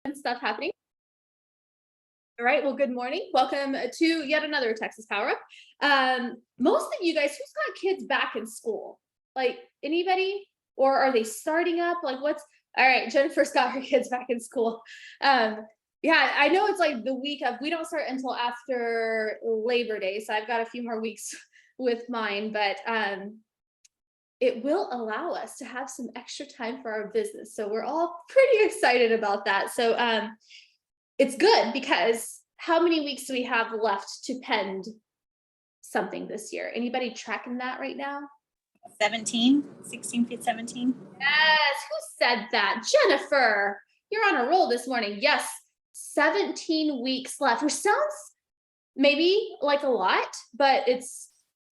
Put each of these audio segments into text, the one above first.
and stuff happening. All right, well, good morning. Welcome to yet another Texas Power Up. Most of you guys, who's got kids back in school? Like anybody? Or are they starting up? Like all right, Jennifer's got her kids back in school. Yeah, I know it's like the week of, we don't start until after Labor Day. So I've got a few more weeks with mine, but it will allow us to have some extra time for our business. So we're all pretty excited about that. So it's good because how many weeks do we have left to pend something this year? Anybody tracking that right now? 16 feet, 17. Yes, who said that? Jennifer, you're on a roll this morning. Yes, 17 weeks left, which sounds maybe like a lot, but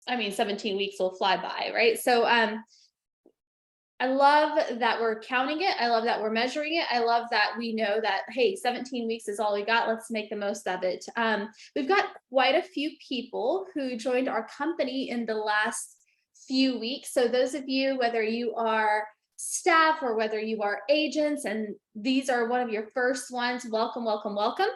17 weeks will fly by, right? So I love that we're counting it. I love that we're measuring it. I love that we know that, hey, 17 weeks is all we got. Let's make the most of it. We've got quite a few people who joined our company in the last few weeks. So those of you, whether you are staff or whether you are agents, and these are one of your first ones, welcome, welcome, welcome.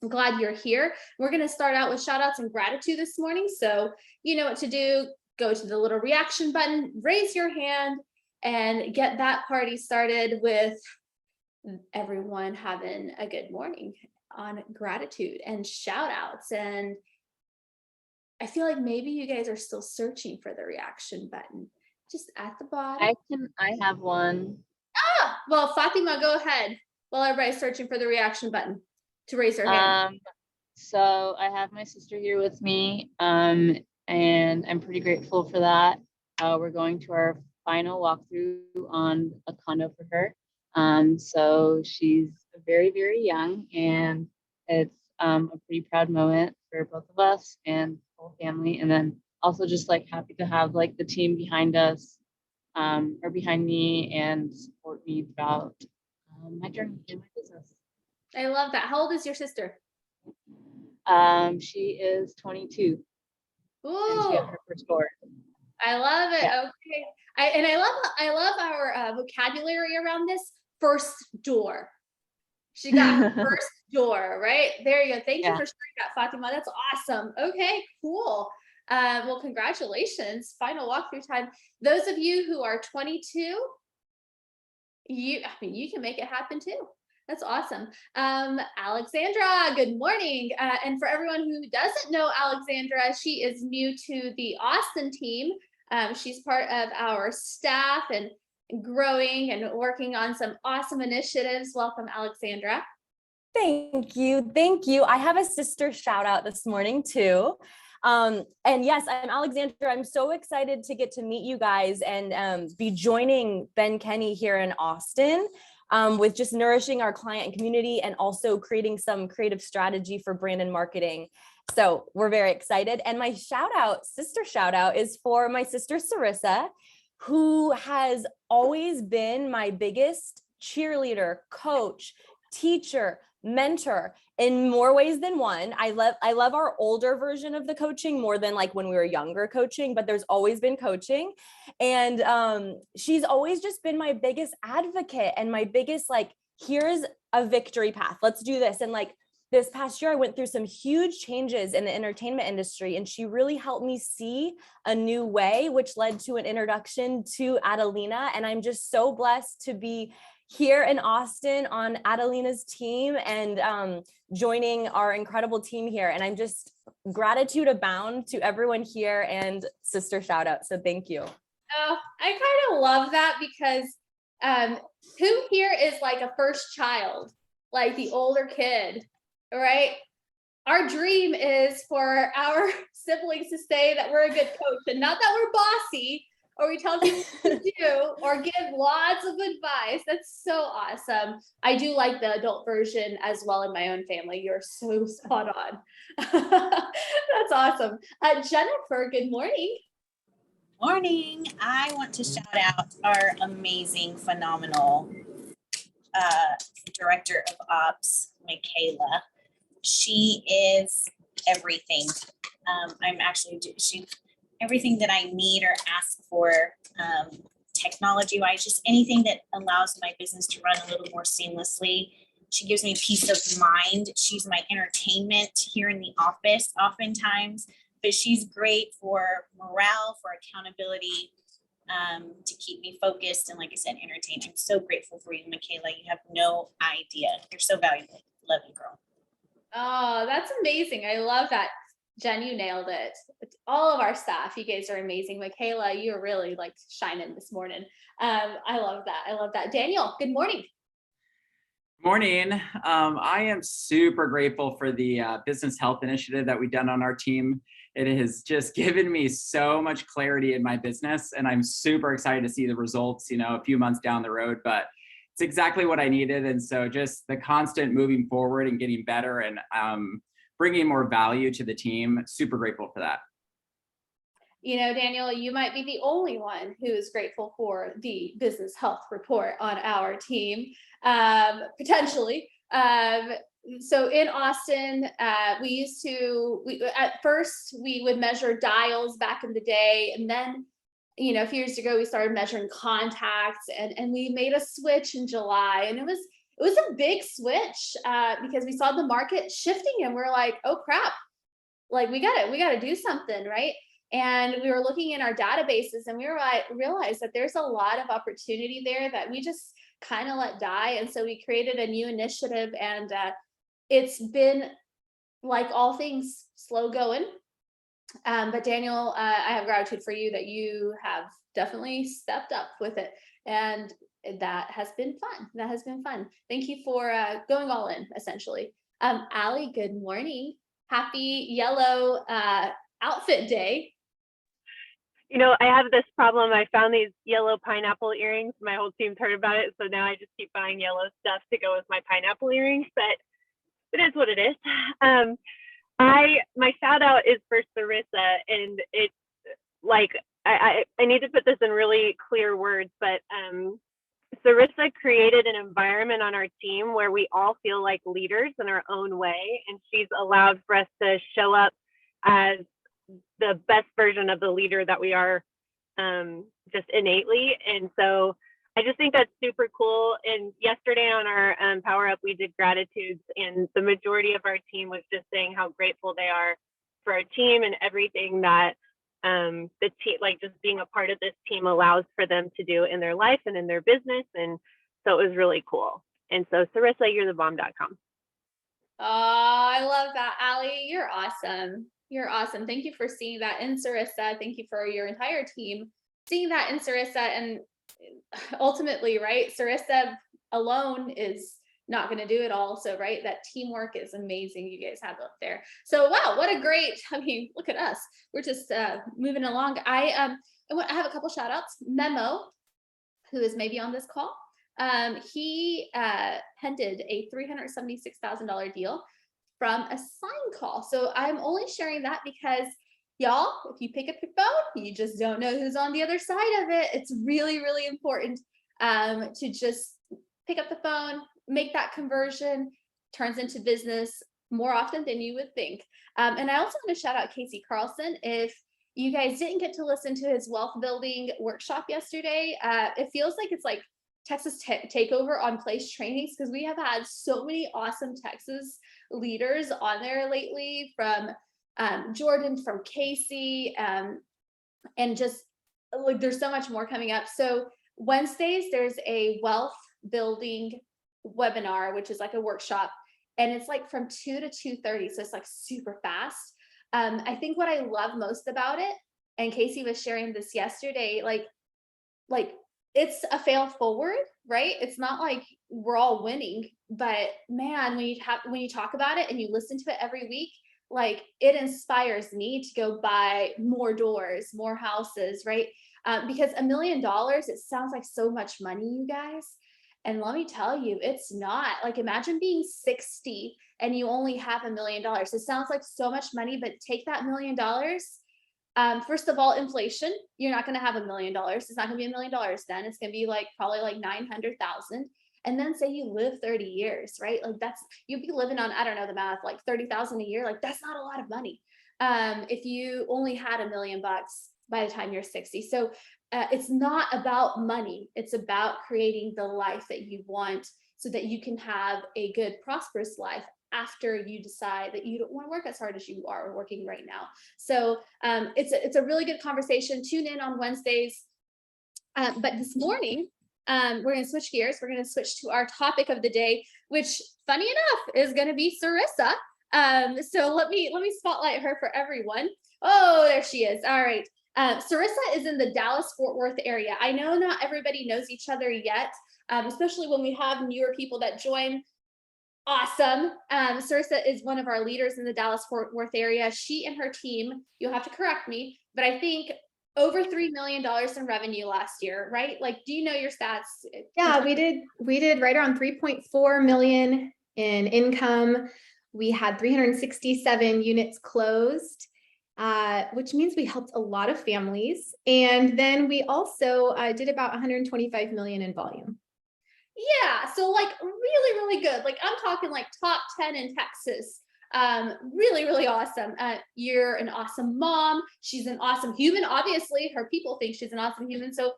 I'm glad you're here. We're going to start out with shout outs and gratitude this morning. So you know what to do. Go to the little reaction button, raise your hand, and get that party started with everyone having a good morning on gratitude and shout outs. And I feel like maybe you guys are still searching for the reaction button just at the bottom. I have one. Well, Fatima, go ahead while everybody's searching for the reaction button to raise their hand. So I have my sister here with me, and I'm pretty grateful for that. We're going to our final walkthrough on a condo for her. So she's very, very young, and it's a pretty proud moment for both of us and the whole family. And then also just like happy to have like the team behind us, or behind me, and support me throughout my journey in my business. I love that. How old is your sister? She is 22. Ooh, and she got her first board. I love it. Yeah. Okay. I love our vocabulary around this. First door. She got her first door, right? There you go. Thank you for sharing that, Fatima. That's awesome. Okay, cool. Well, congratulations. Final walkthrough time. Those of you who are 22, you can make it happen too. That's awesome. Alexandra, good morning. And for everyone who doesn't know Alexandra, she is new to the Austin team. She's part of our staff and growing and working on some awesome initiatives. Welcome, Alexandra. Thank you. Thank you. I have a sister shout out this morning too. And yes, I'm Alexandra. I'm so excited to get to meet you guys and be joining Ben Kenny here in Austin. With just nourishing our client and community and also creating some creative strategy for brand and marketing. So we're very excited. And my sister shout out is for my sister, Cerissa, who has always been my biggest cheerleader, coach, teacher, mentor in more ways than one. I love our older version of the coaching more than like when we were younger coaching, but there's always been coaching. And she's always just been my biggest advocate and my biggest, like, here's a victory path. Let's do this. And like this past year, I went through some huge changes in the entertainment industry, and she really helped me see a new way, which led to an introduction to Adelina. And I'm just so blessed to be here in Austin on Adelina's team and joining our incredible team here. And I'm just gratitude abound to everyone here and sister shout out. So thank you. Oh, I kind of love that because who here is like a first child, like the older kid, right? Our dream is for our siblings to say that we're a good coach and not that we're bossy, or we tell people what to do, or give lots of advice. That's so awesome. I do like the adult version as well in my own family. You're so spot on. That's awesome. Jennifer, good morning. Morning. I want to shout out our amazing, phenomenal director of ops, Michaela. She is everything. Everything that I need or ask for, technology-wise, just anything that allows my business to run a little more seamlessly. She gives me peace of mind. She's my entertainment here in the office oftentimes, but she's great for morale, for accountability, to keep me focused. And like I said, entertained. I'm so grateful for you, Michaela. You have no idea. You're so valuable. Love you, girl. Oh, that's amazing. I love that. Jen, you nailed it. All of our staff, you guys are amazing. Michaela, you're really like shining this morning. I love that. I love that. Daniel, good morning. Morning. I am super grateful for the business health initiative that we've done on our team. It has just given me so much clarity in my business, and I'm super excited to see the results, a few months down the road, but it's exactly what I needed. And so just the constant moving forward and getting better and bringing more value to the team, super grateful for that. Daniel, you might be the only one who is grateful for the business health report on our team, potentially. So in Austin, at first we would measure dials back in the day. And then, a few years ago, we started measuring contacts, and we made a switch in July. And it was a big switch because we saw the market shifting and we're like, oh crap, like we gotta do something, right? And we were looking in our databases and we were like, realized that there's a lot of opportunity there that we just kind of let die. And so we created a new initiative, and it's been, like all things, slow going. But Daniel, I have gratitude for you that you have definitely stepped up with it. And that has been fun. That has been fun. Thank you for going all in, essentially. Allie, good morning. Happy yellow outfit day. I have this problem. I found these yellow pineapple earrings. My whole team's heard about it. So now I just keep buying yellow stuff to go with my pineapple earrings, but it is what it is. My shout out is for Cerissa, and it's like, I need to put this in really clear words, but Cerissa created an environment on our team where we all feel like leaders in our own way. And she's allowed for us to show up as the best version of the leader that we are, just innately. And so I just think that's super cool. And yesterday on our Power Up, we did gratitudes, and the majority of our team was just saying how grateful they are for our team and everything that the team, like just being a part of this team, allows for them to do in their life and in their business. And so it was really cool. And so Cerissa, you're the bomb.com. Oh, I love that, Allie. You're awesome. You're awesome. Thank you for seeing that in Cerissa. Thank you for your entire team seeing that in Cerissa. And ultimately, right, Cerissa alone is not going to do it all. So, right, that teamwork is amazing you guys have up there. So, wow, what a great, look at us. We're just moving along. I have a couple shout outs. Memo, who is maybe on this call, he pended a $376,000 deal from a sign call. So I'm only sharing that because, y'all, if you pick up your phone, you just don't know who's on the other side of it. It's really, really important to just pick up the phone, make that conversion, turns into business more often than you would think. And I also want to shout out Casey Carlson. If you guys didn't get to listen to his wealth building workshop yesterday, it feels like it's like Texas takeover on place trainings, because we have had so many awesome Texas leaders on there lately, from Jordan, from Casey, and just like there's so much more coming up. So Wednesdays there's a wealth building webinar, which is like a workshop, and it's like from 2 to 2:30, so it's like super fast. I think what I love most about it, and Casey was sharing this yesterday, like it's a fail forward, right? It's not like we're all winning, but man, when you talk about it and you listen to it every week, like it inspires me to go buy more doors, more houses, right? Because $1 million, it sounds like so much money, you guys. And let me tell you, it's not. Like, imagine being 60 and you only have $1 million. It sounds like so much money, but take that $1 million. First of all, inflation, you're not going to have $1 million. It's not going to be $1 million then. It's going to be like probably like 900,000. And then say you live 30 years, right? Like you'd be living on, I don't know the math, like 30,000 a year. Like that's not a lot of money. If you only had $1 million by the time you're 60. So it's not about money. It's about creating the life that you want so that you can have a good, prosperous life after you decide that you don't want to work as hard as you are working right now. So it's a really good conversation. Tune in on Wednesdays. But this morning, we're going to switch gears. We're going to switch to our topic of the day, which, funny enough, is going to be Cerissa. So let me spotlight her for everyone. Oh, there she is. All right. Cerissa is in the Dallas-Fort Worth area. I know not everybody knows each other yet, especially when we have newer people that join. Awesome. Cerissa is one of our leaders in the Dallas-Fort Worth area. She and her team, you'll have to correct me, but I think over $3 million in revenue last year, right? Like, do you know your stats? Yeah, we did right around 3.4 million in income. We had 367 units closed, which means we helped a lot of families. And then we also did about 125 million in volume. Yeah, so like really, really good. Like I'm talking like top 10 in Texas. Really, really awesome. You're an awesome mom. She's an awesome human. Obviously, her people think she's an awesome human. So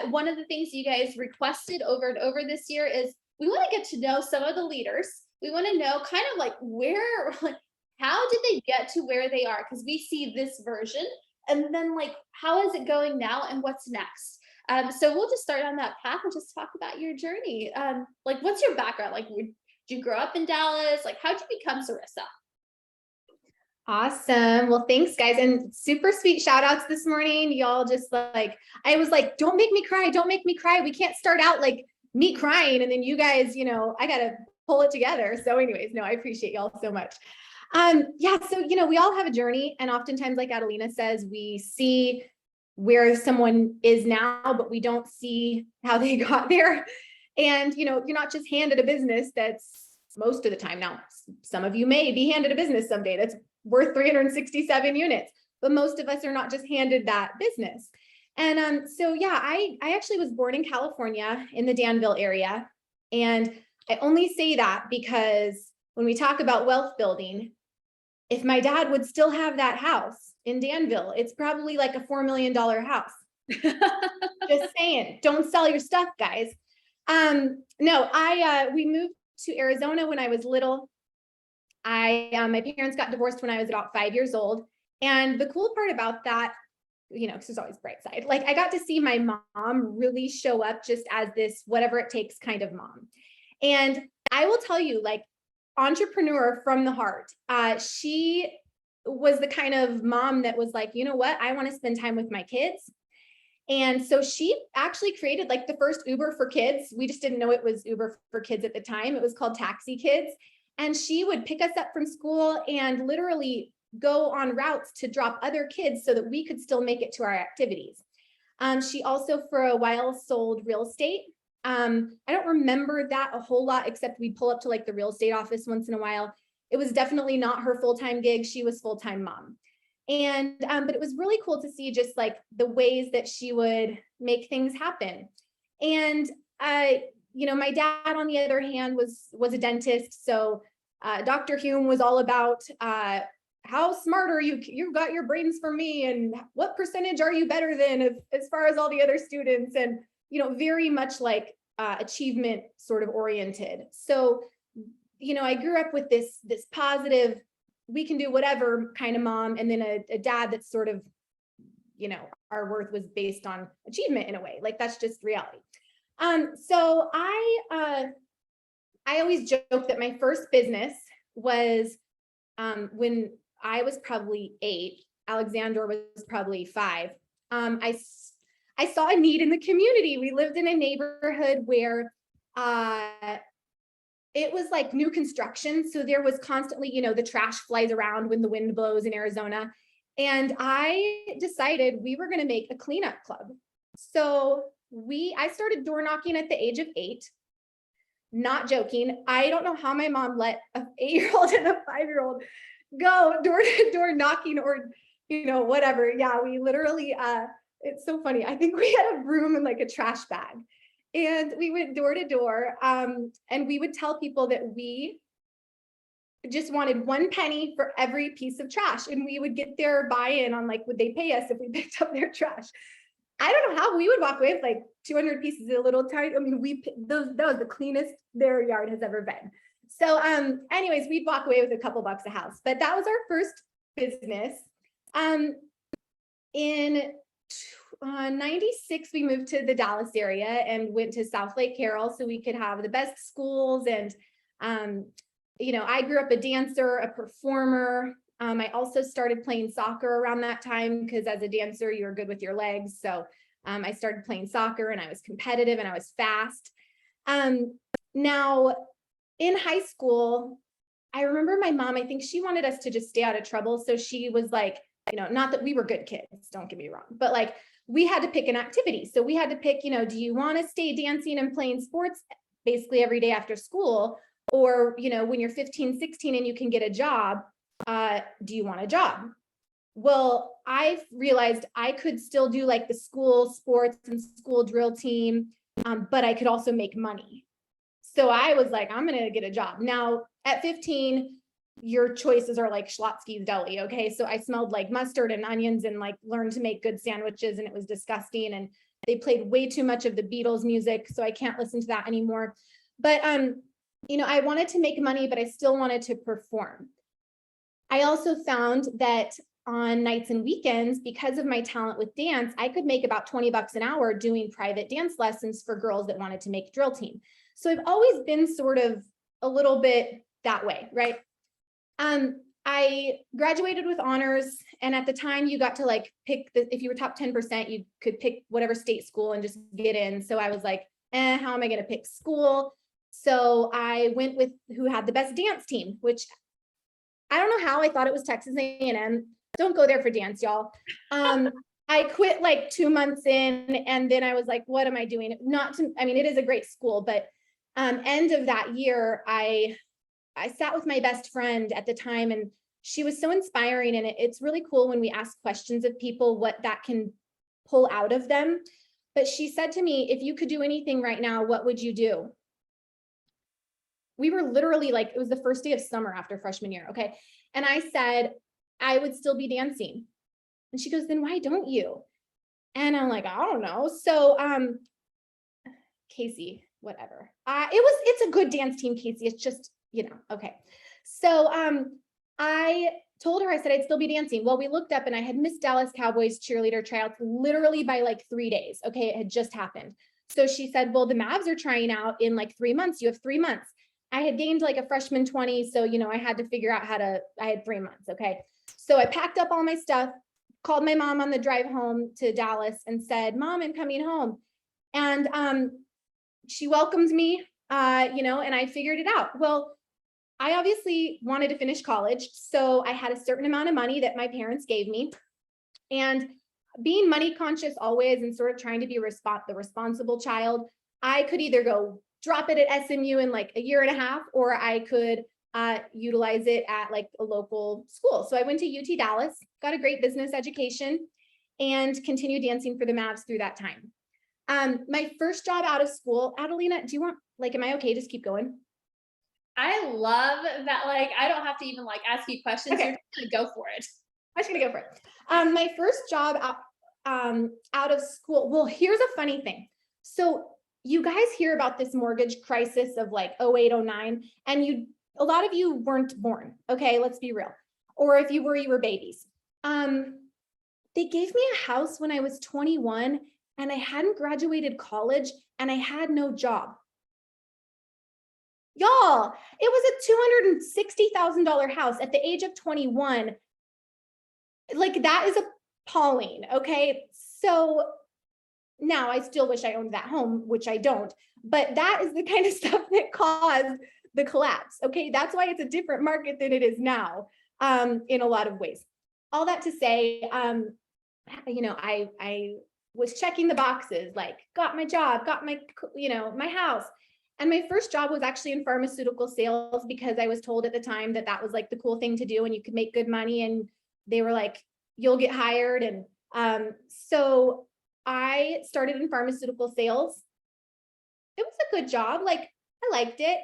one of the things you guys requested over and over this year is we want to get to know some of the leaders. We want to know kind of like where, like, how did they get to where they are? Because we see this version, and then like, how is it going now and what's next? So we'll just start on that path and just talk about your journey. Like, what's your background? Like, did you grow up in Dallas? Like, how'd you become Cerissa? Awesome. Well, thanks guys. And super sweet shout outs this morning. Y'all just like, I was like, don't make me cry. Don't make me cry. We can't start out like me crying. And then you guys, you know, I got to pull it together. So anyways, no, I appreciate y'all so much. Yeah. So, you know, we all have a journey, and oftentimes, like Adelina says, we see where someone is now, but we don't see how they got there. And, you know, you're not just handed a business that's most of the time. Now, some of you may be handed a business someday that's worth 367 units, but most of us are not just handed that business. And so, yeah, I actually was born in California in the Danville area. And I only say that because when we talk about wealth building, if my dad would still have that house in Danville, it's probably like a $4 million house. Just saying, don't sell your stuff, guys. No, we moved to Arizona when I was little. My parents got divorced when I was about 5 years old. And the cool part about that, you know, 'cause there's always bright side. Like I got to see my mom really show up just as this whatever it takes kind of mom. And I will tell you, like, entrepreneur from the heart. She was the kind of mom that was like, you know what, I want to spend time with my kids. And so she actually created like the first Uber for kids. We just didn't know it was Uber for kids at the time. It was called Taxi Kids. And she would pick us up from school and literally go on routes to drop other kids so that we could still make it to our activities. She also for a while sold real estate. I don't remember that a whole lot, except we'd pull up to like the real estate office once in a while. It was definitely not her full-time gig. She was full-time mom. And, but it was really cool to see just like the ways that she would make things happen. And, you know, my dad, on the other hand, was a dentist. So, Dr. Hume was all about, how smart are you? You got your brains from me. And what percentage are you better than as far as all the other students? And, you know, very much like achievement sort of oriented. So, you know, I grew up with this positive, we can do whatever kind of mom, and then a dad that's sort of, you know, our worth was based on achievement in a way. Like that's just reality. So I always joke that my first business was when I was probably 8, Alexander was probably 5. I saw a need in the community. We lived in a neighborhood where it was like new construction. So there was constantly, you know, the trash flies around when the wind blows in Arizona. And I decided we were going to make a cleanup club. So I started door knocking at the age of 8. Not joking. I don't know how my mom let an 8-year-old and a 5-year-old go door to door knocking or, you know, whatever. Yeah, we literally, it's so funny. I think we had a broom and like a trash bag, and we went door to door, and we would tell people that we just wanted 1 penny for every piece of trash, and we would get their buy-in on like, would they pay us if we picked up their trash? I don't know how we would walk away with like 200 pieces of little tiny, I mean, that was the cleanest their yard has ever been. So, anyways, we'd walk away with a couple bucks a house, but that was our first business. In 96, we moved to the Dallas area and went to South Lake Carroll so we could have the best schools. And, I grew up a dancer, a performer. I also started playing soccer around that time because as a dancer, you're good with your legs. So I started playing soccer and I was competitive and I was fast. Now in high school, I remember my mom, I think she wanted us to just stay out of trouble. So she was like, not that we were good kids, don't get me wrong, but like we had to pick an activity. So we had to pick, do you want to stay dancing and playing sports basically every day after school? Or, when you're 15, 16 and you can get a job, do you want a job? Well, I've realized I could still do like the school sports and school drill team, but I could also make money. So I was like, I'm going to get a job. Now at 15, your choices are like Schlotsky's Deli. Okay. So I smelled like mustard and onions and like learned to make good sandwiches and it was disgusting. And they played way too much of the Beatles music. So I can't listen to that anymore. But, I wanted to make money, but I still wanted to perform. I also found that on nights and weekends, because of my talent with dance, I could make about 20 bucks an hour doing private dance lessons for girls that wanted to make drill team. So I've always been sort of a little bit that way, right? I graduated with honors, and at the time you got to like pick if you were top 10%, you could pick whatever state school and just get in. So I was like, how am I going to pick school? So I went with who had the best dance team, which I don't know how I thought it was Texas A&M. Don't go there for dance, y'all. I quit like 2 months in, and then I was like, what am I doing? It is a great school, but end of that year, I sat with my best friend at the time, and she was so inspiring. And it's really cool when we ask questions of people, what that can pull out of them. But she said to me, if you could do anything right now, what would you do? We were literally like, it was the first day of summer after freshman year. Okay. And I said, I would still be dancing. And she goes, then why don't you? And I'm like, I don't know. So, Casey, whatever. It's a good dance team, Casey. It's just, okay. So, I told her, I said, I'd still be dancing. Well, we looked up and I had missed Dallas Cowboys cheerleader tryouts literally by like 3 days. Okay. It had just happened. So she said, well, the Mavs are trying out in like 3 months. You have 3 months. I had gained like a freshman 20. So, I had to figure out I had 3 months. Okay. So I packed up all my stuff, called my mom on the drive home to Dallas and said, Mom, I'm coming home. And, she welcomed me, and I figured it out. Well, I obviously wanted to finish college. So I had a certain amount of money that my parents gave me, and being money conscious always and sort of trying to be the responsible child, I could either go drop it at SMU in like a year and a half, or I could utilize it at like a local school. So I went to UT Dallas, got a great business education, and continued dancing for the Mavs through that time. My first job out of school, Adelina, do you want, am I okay? Just keep going. I love that. Like, I don't have to even like ask you questions. Okay. You're just gonna go for it. I'm just gonna go for it. My first job out of school. Well, here's a funny thing. So you guys hear about this mortgage crisis of like 08, 09, and a lot of you weren't born. Okay, let's be real. Or if you were babies. They gave me a house when I was 21 and I hadn't graduated college and I had no job. Y'all, it was a $260,000 house at the age of 21. Like, that is appalling. Okay. So now I still wish I owned that home, which I don't, but that is the kind of stuff that caused the collapse. Okay. That's why it's a different market than it is now, in a lot of ways. All that to say, I was checking the boxes, like got my job, got my, my house. And my first job was actually in pharmaceutical sales because I was told at the time that that was like the cool thing to do and you could make good money. And they were like, you'll get hired. And so I started in pharmaceutical sales. It was a good job. Like, I liked it.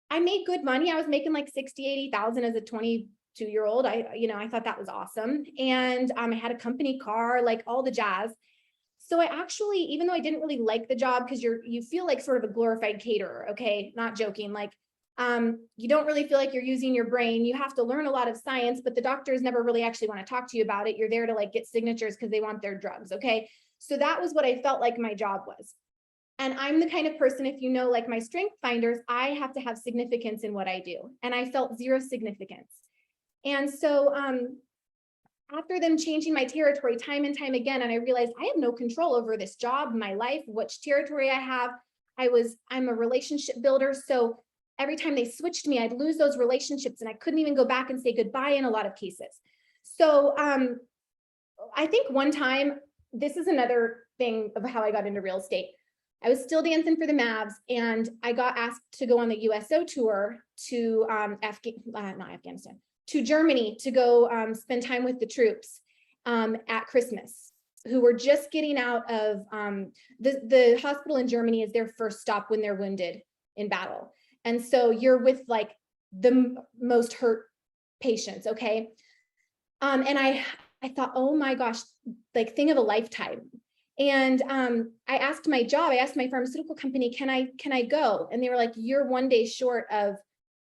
I made good money. I was making like 60, 80,000 as a 22-year-old. I thought that was awesome. And I had a company car, like all the jazz. So I actually, even though I didn't really like the job, because you feel like sort of a glorified caterer, okay, not joking, like you don't really feel like you're using your brain. You have to learn a lot of science, but the doctors never really actually want to talk to you about it. You're there to like get signatures because they want their drugs, okay? So that was what I felt like my job was. And I'm the kind of person, if you know, like my strength finders, I have to have significance in what I do. And I felt zero significance. And so after them changing my territory time and time again, and I realized I have no control over this job, my life, which territory I have. I'm a relationship builder. So every time they switched me, I'd lose those relationships and I couldn't even go back and say goodbye in a lot of cases. So I think one time, this is another thing of how I got into real estate. I was still dancing for the Mavs and I got asked to go on the USO tour to to Germany to go spend time with the troops at Christmas, who were just getting out of the hospital in Germany is their first stop when they're wounded in battle. And so you're with like the most hurt patients, okay? And I thought, oh my gosh, like thing of a lifetime. And I asked my pharmaceutical company, can I go? And they were like, you're 1 day short of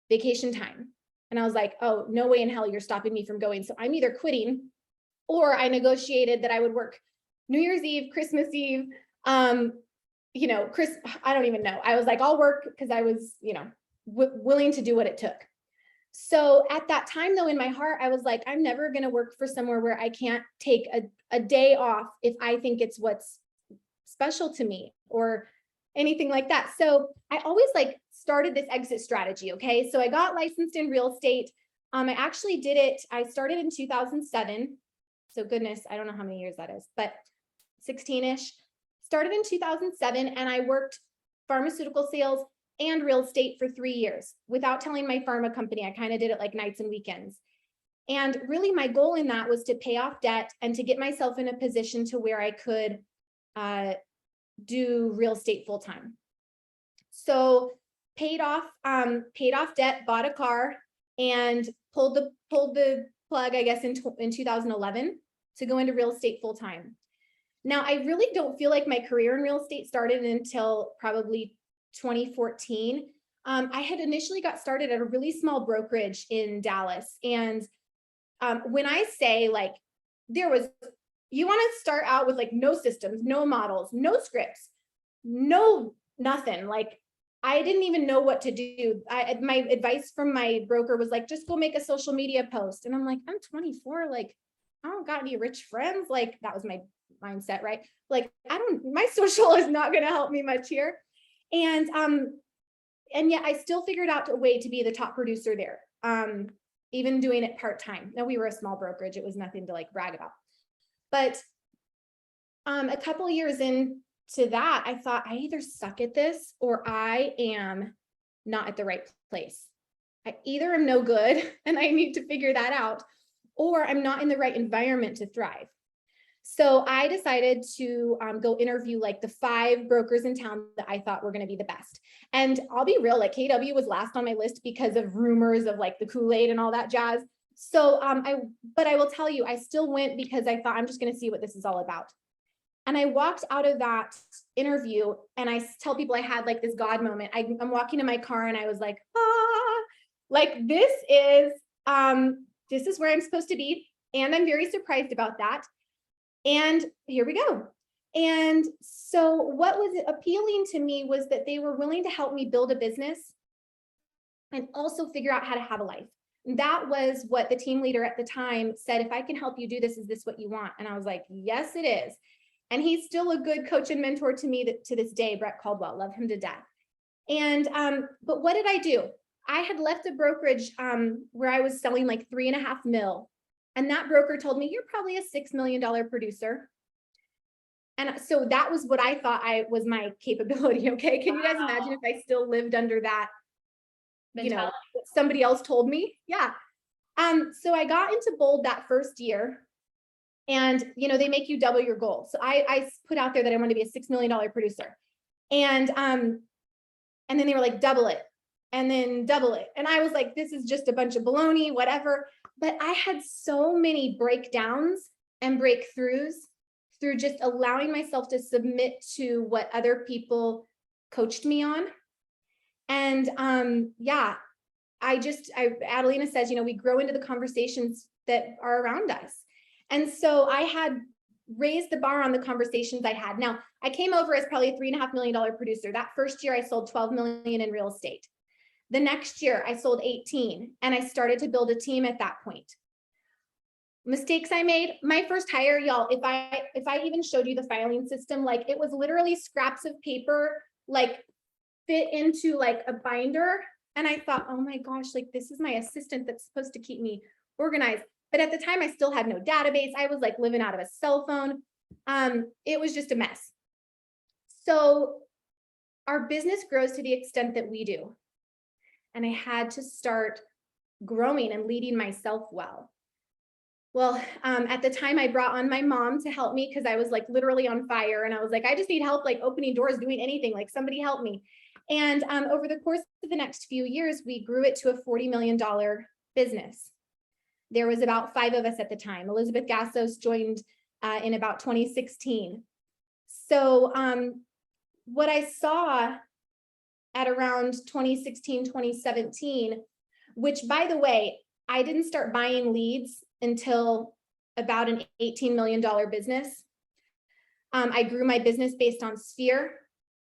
vacation time. And I was like, oh, no way in hell you're stopping me from going. So I'm either quitting or I negotiated that I would work New Year's Eve, Christmas Eve, you know, I don't even know. I was like, I'll work because I was, you know, willing to do what it took. So at that time though, in my heart, I was like, I'm never going to work for somewhere where I can't take a day off if I think it's what's special to me or anything like that. So I always like started this exit strategy. Okay. So I got licensed in real estate. I actually did it. I started in 2007. So goodness, I don't know how many years that is, but 16-ish. Started in 2007 and I worked pharmaceutical sales and real estate for 3 years without telling my pharma company. I kind of did it like nights and weekends. And really my goal in that was to pay off debt and to get myself in a position to where I could do real estate full time. So paid off debt, bought a car, and pulled the plug, I guess, in 2011 to go into real estate full time. Now, I really don't feel like my career in real estate started until probably 2014. I had initially got started at a really small brokerage in Dallas. And when I say like, you want to start out with like no systems, no models, no scripts, no nothing. Like I didn't even know what to do. My advice from my broker was like, just go make a social media post. And I'm like, I'm 24. Like, I don't got any rich friends. Like that was my mindset, right? Like, my social is not going to help me much here. And yet I still figured out a way to be the top producer there. Even doing it part-time. Now we were a small brokerage. It was nothing to like brag about. But a couple of years into that, I thought I either suck at this or I am not at the right place. I either am no good and I need to figure that out, or I'm not in the right environment to thrive. So I decided to go interview like the 5 brokers in town that I thought were going to be the best. And I'll be real, like KW was last on my list because of rumors of like the Kool-Aid and all that jazz. So but I will tell you, I still went because I thought I'm just going to see what this is all about. And I walked out of that interview and I tell people I had like this God moment. I'm walking in my car and I was like, like this is where I'm supposed to be. And I'm very surprised about that. And here we go. And so what was appealing to me was that they were willing to help me build a business and also figure out how to have a life. And that was what the team leader at the time said, if I can help you do this, is this what you want? And I was like, yes, it is. And he's still a good coach and mentor to me to this day, Brett Caldwell, love him to death. And, but what did I do? I had left a brokerage where I was selling like 3.5 mil. And that broker told me, you're probably a $6 million producer. And so that was what I thought was my capability. Okay. Can you guys imagine if I still lived under that, you know, what somebody else told me? Yeah. So I got into Bold that first year and, you know, they make you double your goal. So I put out there that I want to be a $6 million producer. And then they were like, double it and then double it. And I was like, this is just a bunch of baloney, whatever. But I had so many breakdowns and breakthroughs through just allowing myself to submit to what other people coached me on. And yeah, Adelina says, you know, we grow into the conversations that are around us. And so I had raised the bar on the conversations I had. Now, I came over as probably a $3.5 million producer. That first year I sold 12 million in real estate. The next year I sold 18, and I started to build a team at that point. Mistakes I made, my first hire, y'all, if I even showed you the filing system, like it was literally scraps of paper, like fit into like a binder. And I thought, oh my gosh, like this is my assistant that's supposed to keep me organized. But at the time I still had no database. I was like living out of a cell phone. It was just a mess. So our business grows to the extent that we do. And I had to start growing and leading myself well. Well, at the time I brought on my mom to help me because I was like literally on fire. And I was like, I just need help, like opening doors, doing anything, like somebody help me. And over the course of the next few years, we grew it to a $40 million business. There was about 5 of us at the time. Elizabeth Gassos joined in about 2016. So what I saw at around 2016, 2017, which by the way, I didn't start buying leads until about an $18 million business. I grew my business based on sphere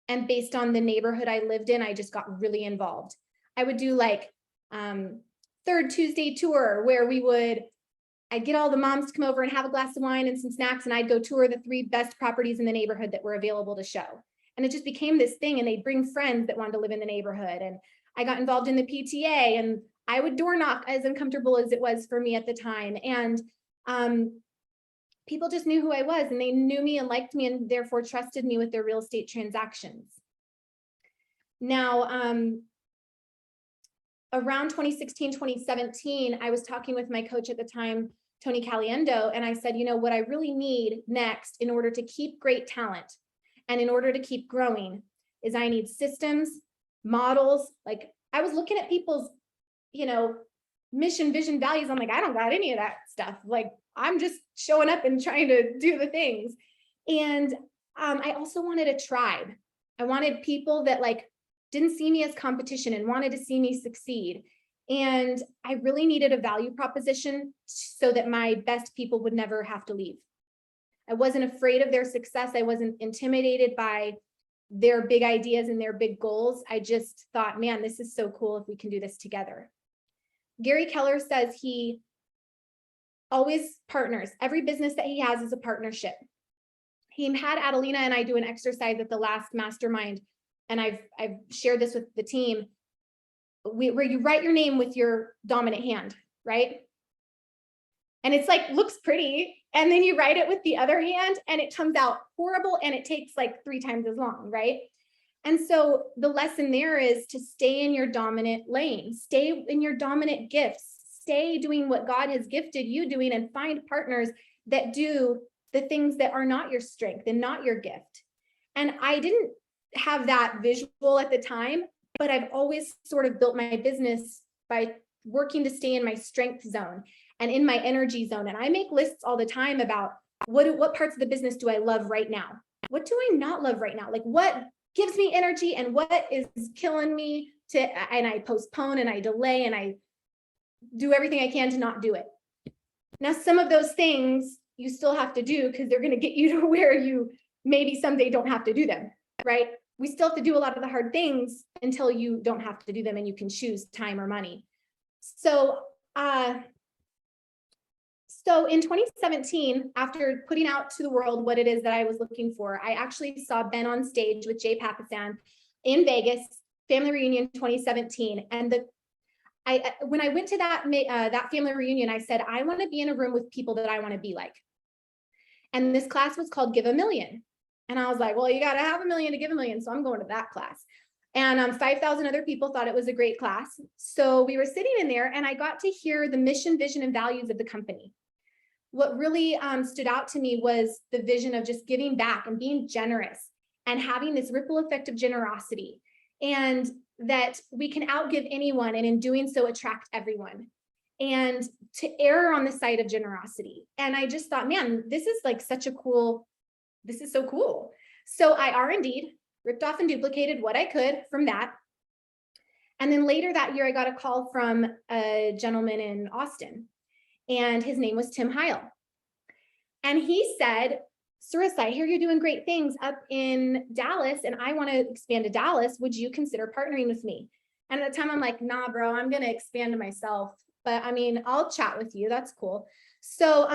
and based on the neighborhood I lived in. I just got really involved. I would do like third Tuesday tour where I'd get all the moms to come over and have a glass of wine and some snacks, and I'd go tour the 3 best properties in the neighborhood that were available to show. And it just became this thing, and they'd bring friends that wanted to live in the neighborhood. And I got involved in the PTA, and I would door knock, as uncomfortable as it was for me at the time. And people just knew who I was, and they knew me and liked me, and therefore trusted me with their real estate transactions. Now, around 2016, 2017, I was talking with my coach at the time, Tony Caliendo, and I said, you know, what I really need next in order to keep great talent and in order to keep growing is I need systems, models. Like I was looking at people's, you know, mission, vision, values. I'm like, I don't got any of that stuff. Like I'm just showing up and trying to do the things. And I also wanted a tribe. I wanted people that like didn't see me as competition and wanted to see me succeed. And I really needed a value proposition so that my best people would never have to leave. I wasn't afraid of their success. I wasn't intimidated by their big ideas and their big goals. I just thought, man, this is so cool if we can do this together. Gary Keller says he always partners. Every business that he has is a partnership. He had Adelina and I do an exercise at the last mastermind, and I've shared this with the team, where you write your name with your dominant hand, right? And it's like, looks pretty. And then you write it with the other hand and it comes out horrible and it takes like 3 times as long, right? And so the lesson there is to stay in your dominant lane, stay in your dominant gifts, stay doing what God has gifted you doing, and find partners that do the things that are not your strength and not your gift. And I didn't have that visual at the time, but I've always sort of built my business by working to stay in my strength zone and in my energy zone. And I make lists all the time about what parts of the business do I love right now? What do I not love right now? Like what gives me energy and what is killing me and I postpone and I delay and I do everything I can to not do it. Now, some of those things you still have to do because they're going to get you to where you maybe someday don't have to do them, right? We still have to do a lot of the hard things until you don't have to do them and you can choose time or money. So in 2017, after putting out to the world what it is that I was looking for, I actually saw Ben on stage with Jay Papasan in Vegas, family reunion 2017. And when I went to that family reunion, I said, I want to be in a room with people that I want to be like. And this class was called Give a Million. And I was like, well, you got to have $1 million to give $1 million. So I'm going to that class. And 5,000 other people thought it was a great class. So we were sitting in there and I got to hear the mission, vision, and values of the company. What really stood out to me was the vision of just giving back and being generous and having this ripple effect of generosity, and that we can outgive anyone and in doing so attract everyone, and to err on the side of generosity. And I just thought, man, this is like such a cool this is so cool. So I R&D'd, ripped off and duplicated what I could from that. And then later that year, I got a call from a gentleman in Austin, and his name was Tim Heil. And he said, Cerissa, I hear you're doing great things up in Dallas, and I want to expand to Dallas. Would you consider partnering with me? And at the time, I'm like, nah, bro, I'm going to expand to myself. But I mean, I'll chat with you. That's cool. So,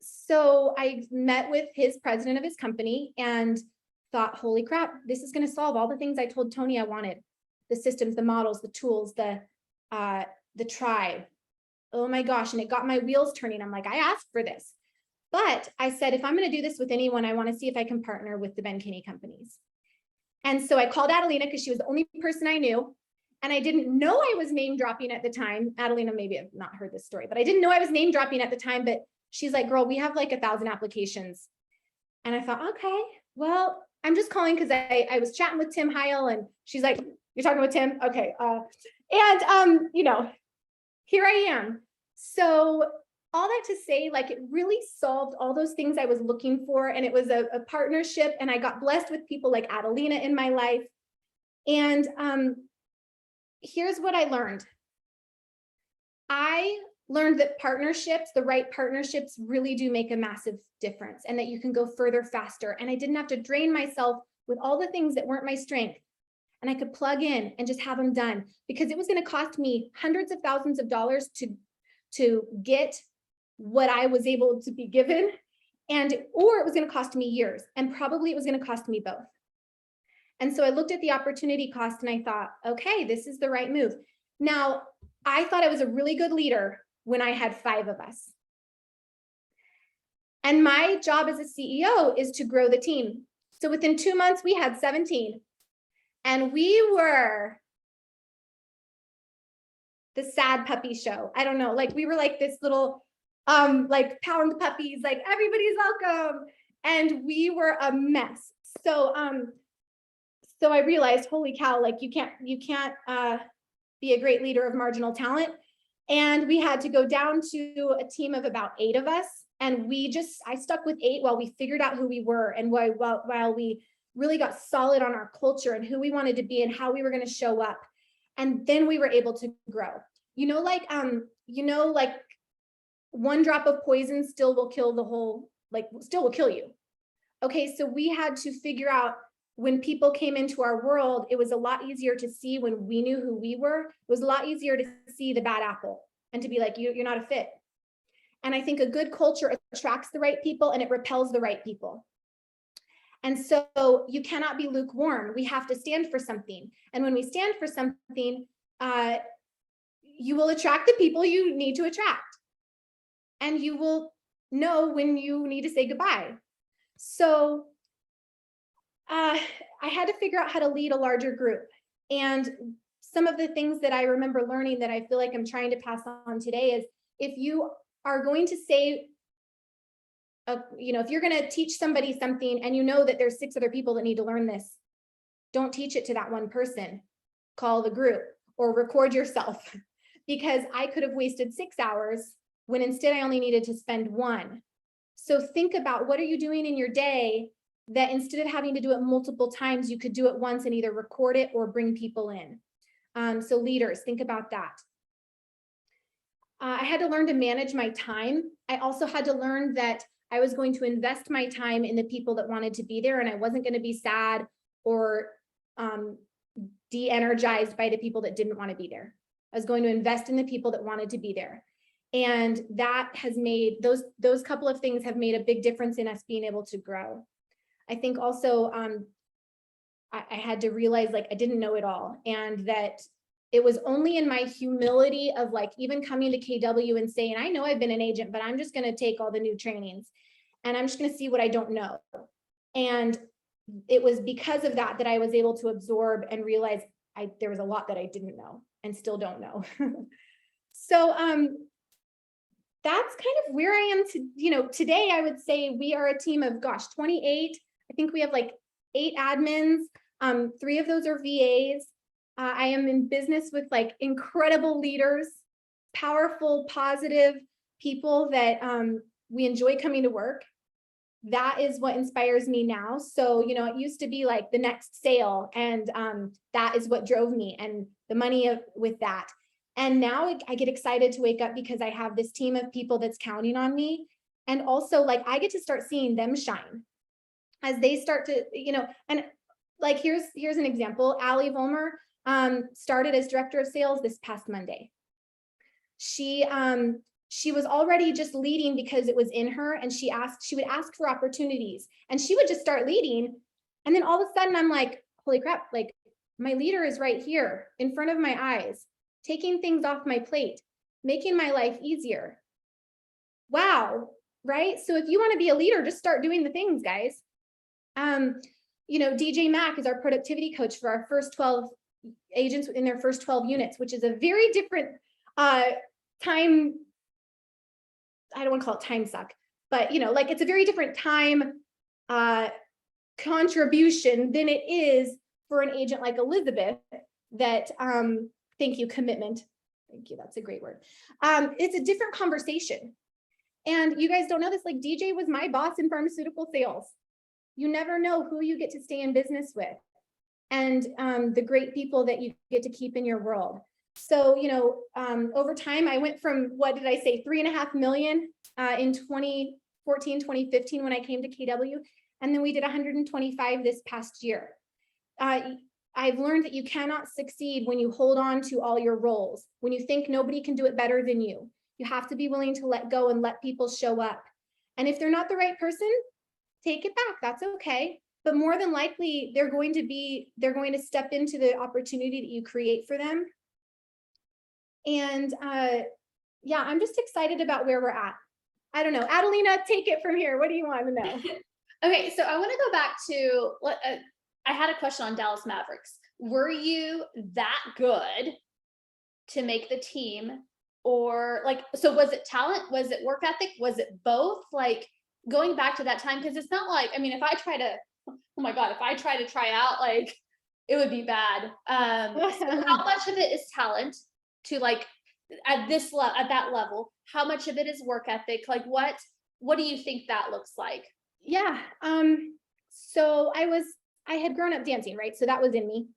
so I met with his president of his company and thought, holy crap, this is going to solve all the things I told Tony I wanted. The systems, the models, the tools, the tribe. Oh my gosh. And it got my wheels turning. I'm like, I asked for this. But I said, if I'm going to do this with anyone, I want to see if I can partner with the Ben Kinney companies. And so I called Adelina because she was the only person I knew. And I didn't know I was name dropping at the time. Adelina maybe have not heard this story, but I didn't know I was name dropping at the time. But she's like, girl, we have like 1,000 applications. And I thought, okay, well, I'm just calling because I was chatting with Tim Heil, and she's like, you're talking with Tim? Okay. You know, here I am. So all that to say, like, it really solved all those things I was looking for. And it was a partnership, and I got blessed with people like Adelina in my life. And here's what I learned. I learned that partnerships, the right partnerships, really do make a massive difference, and that you can go further faster. And I didn't have to drain myself with all the things that weren't my strength. And I could plug in and just have them done, because it was going to cost me hundreds of thousands of dollars to get what I was able to be given, or it was going to cost me years, and probably it was going to cost me both. And so I looked at the opportunity cost and I thought, okay, this is the right move. Now, I thought I was a really good leader when I had 5 of us. And my job as a CEO is to grow the team. So within 2 months, we had 17. And we were the sad puppy show. I don't know, like we were like this little, like pound puppies, like everybody's welcome. And we were a mess. So, so I realized, holy cow, like you can't be a great leader of marginal talent. And we had to go down to a team of about 8 of us. And I stuck with 8 while we figured out who we were, and while we really got solid on our culture and who we wanted to be and how we were going to show up. And then we were able to grow. Like one drop of poison still will kill the whole, still will kill you. Okay, so we had to figure out, when people came into our world, it was a lot easier to see when we knew who we were. It was a lot easier to see the bad apple and to be like, you're not a fit. And I think a good culture attracts the right people and it repels the right people. And so you cannot be lukewarm. We have to stand for something. And when we stand for something, you will attract the people you need to attract. And you will know when you need to say goodbye. So I had to figure out how to lead a larger group. And some of the things that I remember learning that I feel like I'm trying to pass on today is, if you are going to say, if you're going to teach somebody something and you know that there's 6 other people that need to learn this, don't teach it to that one person. Call the group or record yourself, because I could have wasted 6 hours when instead I only needed to spend 1. So think about, what are you doing in your day that instead of having to do it multiple times, you could do it once and either record it or bring people in. So leaders, think about that. I had to learn to manage my time. I also had to learn that I was going to invest my time in the people that wanted to be there, and I wasn't going to be sad or de-energized by the people that didn't want to be there. I was going to invest in the people that wanted to be there. And that has made, those couple of things have made a big difference in us being able to grow. I think also I had to realize, like, I didn't know it all, and that it was only in my humility of even coming to KW and saying, I know I've been an agent, but I'm just going to take all the new trainings and I'm just going to see what I don't know. And it was because of that I was able to absorb and realize there was a lot that I didn't know and still don't know. So that's kind of where I am today. I would say we are a team of 28. I think we have 8 admins. 3 of those are VAs. I am in business with incredible leaders, powerful, positive people that we enjoy coming to work. that is what inspires me now. So, you know, it used to be like the next sale, and that is what drove me, and the money with that. And now I get excited to wake up because I have this team of people that's counting on me. And also, like, I get to start seeing them shine as they start to, you know, and like, here's an example. Allie Volmer started as director of sales this past Monday. She was already just leading because it was in her, and she would ask for opportunities, and she would just start leading. And then all of a sudden I'm like, holy crap, like my leader is right here in front of my eyes, taking things off my plate, making my life easier. Wow, right? So if you want to be a leader, just start doing the things, guys. You know, DJ Mack is our productivity coach for our first 12 agents in their first 12 units, which is a very different time. I don't want to call it time suck, but you know, like, it's a very different time contribution than it is for an agent like Elizabeth that, thank you, commitment. Thank you. That's a great word. It's a different conversation. And you guys don't know this, like, DJ was my boss in pharmaceutical sales. You never know who you get to stay in business with, and the great people that you get to keep in your world. So, you know, over time, I went from, what did I say, 3.5 million in 2014, 2015, when I came to KW. And then we did 125 this past year. I've learned that you cannot succeed when you hold on to all your roles, when you think nobody can do it better than you. You have to be willing to let go and let people show up. And if they're not the right person, take it back. That's okay. But more than likely, they're going to step into the opportunity that you create for them. And yeah, I'm just excited about where we're at. I don't know. Adelina, take it from here. What do you want to know? Okay, so I want to go back to, I had a question on Dallas Mavericks. Were you that good to make the team? Or like, so was it talent? Was it work ethic? Was it both? Like, going back to that time, because it's not like, I mean, if I try to, oh my God, if I try to try out, like, it would be bad. So how much of it is talent to, like, at that level? How much of it is work ethic? Like, what do you think that looks like? Yeah. So I had grown up dancing, right? So that was in me.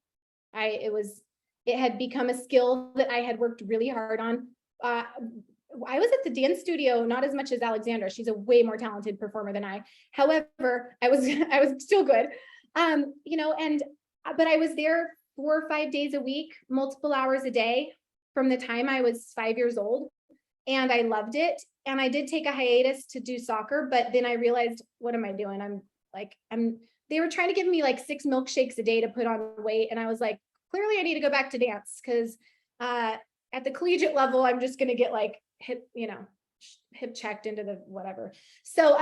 It had become a skill that I had worked really hard on. I was at the dance studio, not as much as Alexandra. She's a way more talented performer than I. However, I was still good. You know, but I was there 4 or 5 days a week, multiple hours a day from the time I was 5 years old. And I loved it. And I did take a hiatus to do soccer, but then I realized, what am I doing? They were trying to give me like 6 milkshakes a day to put on weight. And I was like, clearly I need to go back to dance, because at the collegiate level, I'm just going to get like hip checked into the whatever. So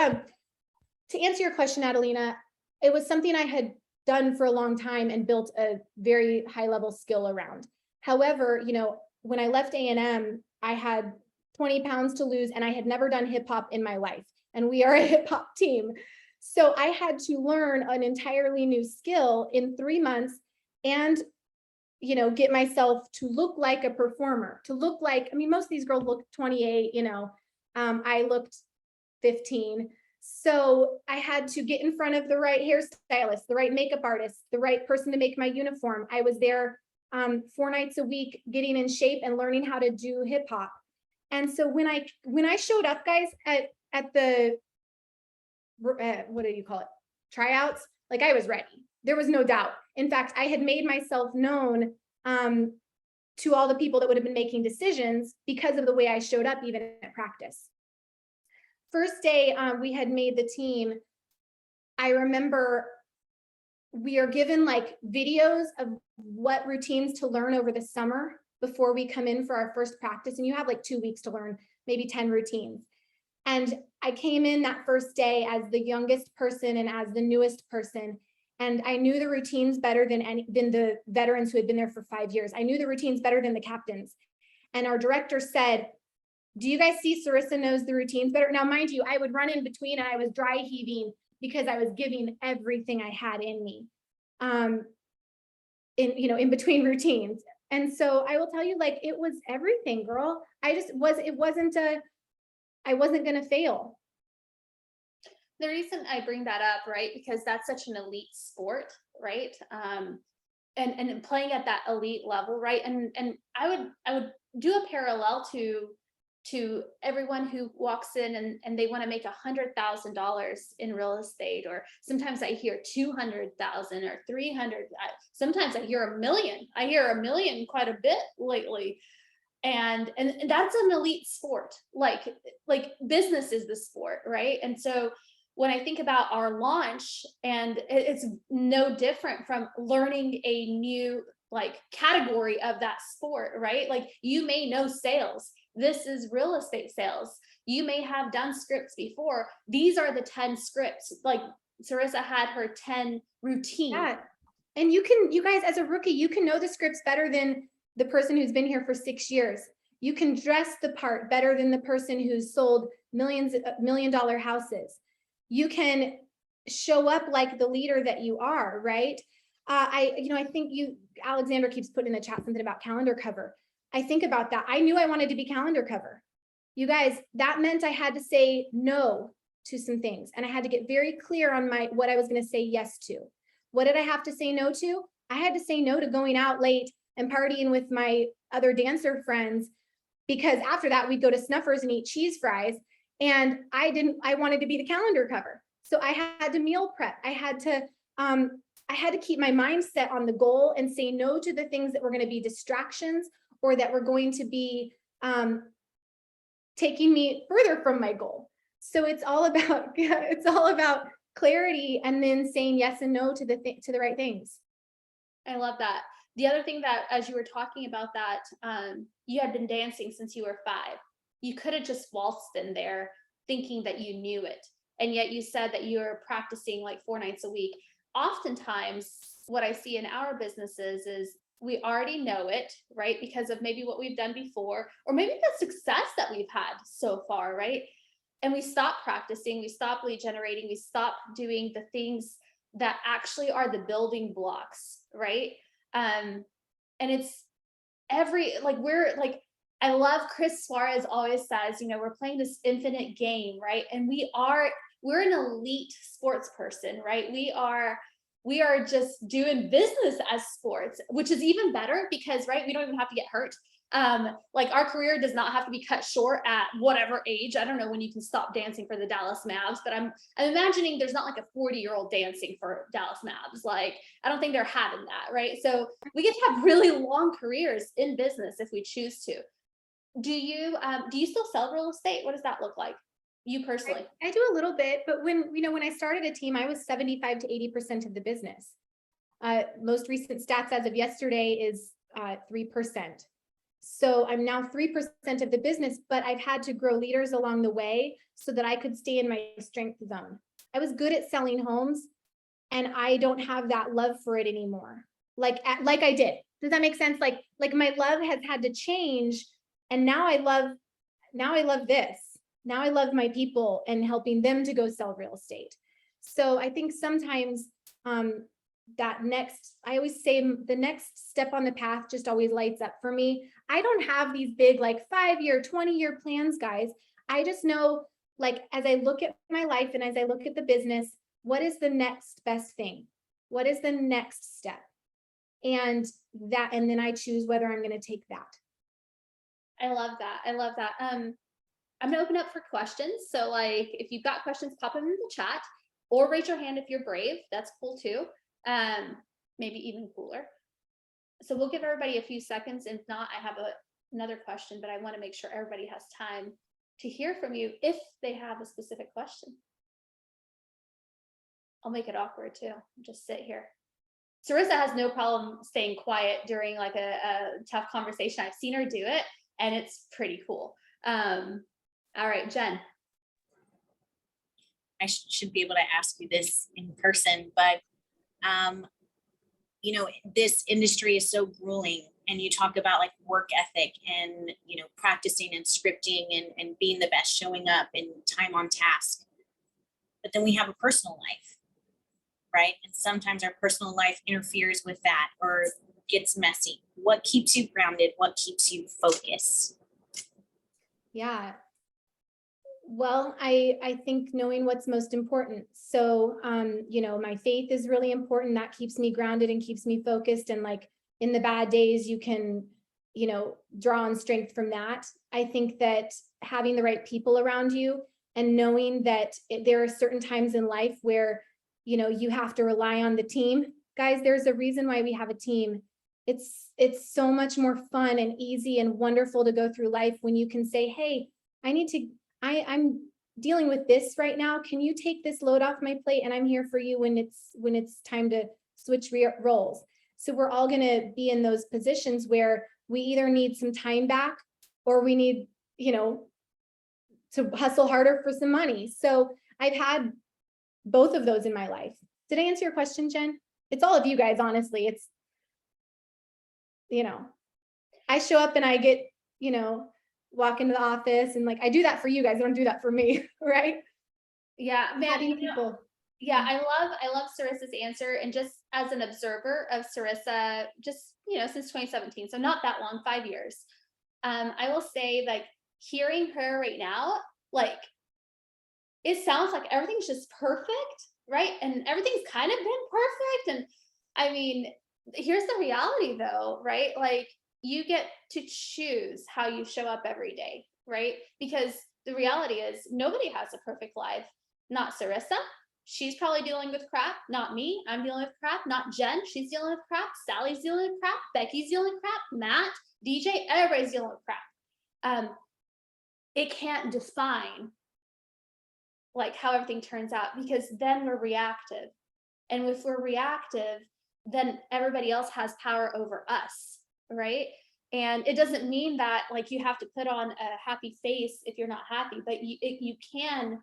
to answer your question, Adelina, it was something I had done for a long time and built a very high level skill around. However, you know, when I left A&M, I had 20 pounds to lose, and I had never done hip hop in my life. And we are a hip hop team. So I had to learn an entirely new skill in 3 months, and, you know, get myself to look like a performer, to look like, I mean, most of these girls look 28, you know, I looked 15. So I had to get in front of the right hairstylist, the right makeup artist, the right person to make my uniform. I was there 4 nights a week, getting in shape and learning how to do hip hop. And so when I showed up, guys, at the what do you call it, tryouts, like, I was ready. There was no doubt. In fact, I had made myself known to all the people that would have been making decisions because of the way I showed up, even at practice. First day we had made the team, I remember we are given like videos of what routines to learn over the summer before we come in for our first practice. And you have like 2 weeks to learn maybe 10 routines. And I came in that first day as the youngest person and as the newest person. And I knew the routines better than the veterans who had been there for 5 years. I knew the routines better than the captains. And our director said, do you guys see Cerissa knows the routines better? Now, mind you, I would run in between and I was dry heaving because I was giving everything I had in me, in between routines. And so I will tell you, like, it was everything, girl. I wasn't going to fail. the reason I bring that up, right, because that's such an elite sport, right? And playing at that elite level, right? And I would do a parallel to everyone who walks in and they want to make $100,000 in real estate, or sometimes I hear 200,000 or 300. Sometimes I hear 1 million. I hear 1 million quite a bit lately. And that's an elite sport. Like business is the sport, right? And so when I think about our launch, and it's no different from learning a new like category of that sport, right? Like you may know sales. This is real estate sales. You may have done scripts before. These are the 10 scripts. Like Cerissa had her 10 routine. Yeah. And you guys, as a rookie, you can know the scripts better than the person who's been here for 6 years. You can dress the part better than the person who's sold $1 million houses. You can show up like the leader that you are, right? I think Alexander keeps putting in the chat something about calendar cover. I think about that. I knew I wanted to be calendar cover. You guys, that meant I had to say no to some things, and I had to get very clear on what I was going to say yes to. What did I have to say no to? I had to say no to going out late and partying with my other dancer friends, because after that we'd go to Snuffers and eat cheese fries. And I wanted to be the calendar cover. So I had to meal prep. I had to keep my mindset on the goal and say no to the things that were going to be distractions, or that were going to be taking me further from my goal. So it's all about clarity, and then saying yes and no to the right things. I love that. The other thing that, as you were talking about that, you had been dancing since you were 5. You could have just waltzed in there thinking that you knew it. And yet you said that you're practicing like 4 nights a week. Oftentimes, what I see in our businesses is we already know it, right? Because of maybe what we've done before, or maybe the success that we've had so far, right? And we stop practicing, we stop lead generating, we stop doing the things that actually are the building blocks, right? And it's I love Chris Suarez always says, we're playing this infinite game, right? And we're an elite sports person, right? We are just doing business as sports, which is even better because, right, we don't even have to get hurt. Like our career does not have to be cut short at whatever age. I don't know when you can stop dancing for the Dallas Mavs, but I'm imagining there's not like a 40-year-old dancing for Dallas Mavs. Like, I don't think they're having that, right? So we get to have really long careers in business if we choose to. Do you still sell real estate? What does that look like? You personally? I do a little bit, but when I started a team, I was 75 to 80% of the business. Most recent stats as of yesterday is 3%. So I'm now 3% of the business, but I've had to grow leaders along the way so that I could stay in my strength zone. I was good at selling homes, and I don't have that love for it anymore. Like I did. Does that make sense? Like my love has had to change, and now I love this. Now I love my people and helping them to go sell real estate. So I think sometimes I always say the next step on the path just always lights up for me. I don't have these big like 5-year, 20-year plans, guys. I just know, like, as I look at my life and as I look at the business, what is the next best thing? What is the next step? And then I choose whether I'm going to take that. I love that. I'm gonna open up for questions. So like, if you've got questions, pop them in the chat, or raise your hand if you're brave. That's cool too. Maybe even cooler. So we'll give everybody a few seconds. If not, I have another question, but I want to make sure everybody has time to hear from you if they have a specific question. I'll make it awkward too. Just sit here. Cerissa has no problem staying quiet during like a tough conversation. I've seen her do it, and it's pretty cool. All right, Jen. I should be able to ask you this in person, but this industry is so grueling, and you talk about like work ethic and, practicing and scripting and being the best, showing up and time on task. But then we have a personal life, right? And sometimes our personal life interferes with that or gets messy. What keeps you grounded? What keeps you focused? Yeah. Well, I think knowing what's most important. So, my faith is really important. That keeps me grounded and keeps me focused. And like in the bad days, you can, draw on strength from that. I think that having the right people around you and knowing that there are certain times in life where, you have to rely on the team. Guys, there's a reason why we have a team. It's so much more fun and easy and wonderful to go through life when you can say, hey, I'm dealing with this right now. Can you take this load off my plate? And I'm here for you when it's time to switch roles. So we're all going to be in those positions where we either need some time back or we need, to hustle harder for some money. So I've had both of those in my life. Did I answer your question, Jen? It's all of you guys, honestly. It's, I show up and I get, walk into the office and like, I do that for you guys. I don't do that for me. Right. Yeah. Having people. Yeah. I love Cerissa's answer. And just as an observer of Cerissa, just, since 2017, so not that long, 5 years. I will say like hearing her right now, like it sounds like everything's just perfect. Right. And everything's kind of been perfect. And I mean, here's the reality though, right? Like you get to choose how you show up every day, right? Because the reality is nobody has a perfect life. Not Cerissa. She's probably dealing with crap. Not me. I'm dealing with crap. Not Jen. She's dealing with crap. Sally's dealing with crap. Becky's dealing with crap. Matt, DJ, everybody's dealing with crap. It can't define like how everything turns out because then we're reactive. And if we're reactive, then everybody else has power over us, right? And it doesn't mean that like you have to put on a happy face if you're not happy, but you can